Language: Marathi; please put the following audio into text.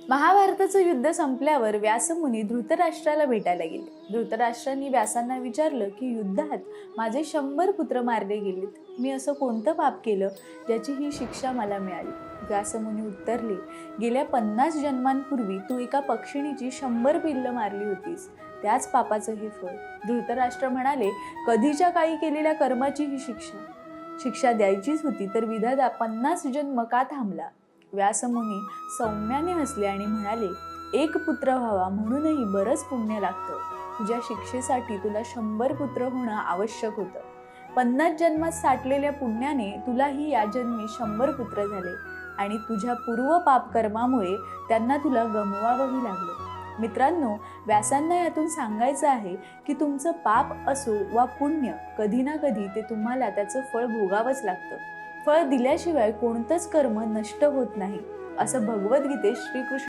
महाभारताचं युद्ध संपल्यावर व्यासमुनी धृतराष्ट्राला भेटायला गेले. धृतराष्ट्रांनी व्यासांना विचारलं की युद्धात माझे 100 पुत्र मारले गेलेत. मी असं कोणतं पाप केलं ज्याची ही शिक्षा मला मिळाली? व्यासमुनी उत्तरले, गेल्या 50 जन्मांपूर्वी तू एका पक्षिणीची 100 पिल्लं मारली होतीस, त्याच पापाचं हे फळ. धृतराष्ट्र म्हणाले, कधीच्या काळी केलेल्या कर्माची ही शिक्षा द्यायचीच होती तर विधाता 50 जन्म का थांबला? व्यासमुनी सौम्याने हसले आणि म्हणाले, एक पुत्र व्हावा म्हणूनही बरंच पुण्य लागतं. तुझ्या शिक्षेसाठी तुला 100 पुत्र होणं आवश्यक होतं. 50 जन्मात साठलेल्या पुण्याने तुलाही या जन्मी 100 पुत्र झाले आणि तुझ्या पूर्व पाप कर्मामुळे त्यांना तुला गमवावंही लागलं. मित्रांनो, व्यासांना यातून सांगायचं आहे की तुमचं पाप असो वा पुण्य, कधी ना कधी ते तुम्हाला त्याचं फळ भोगावंच लागतं. फळ दिल्याशिवाय कोणतंच कर्म नष्ट होत नाही, असं भगवद्गीतेत श्रीकृष्ण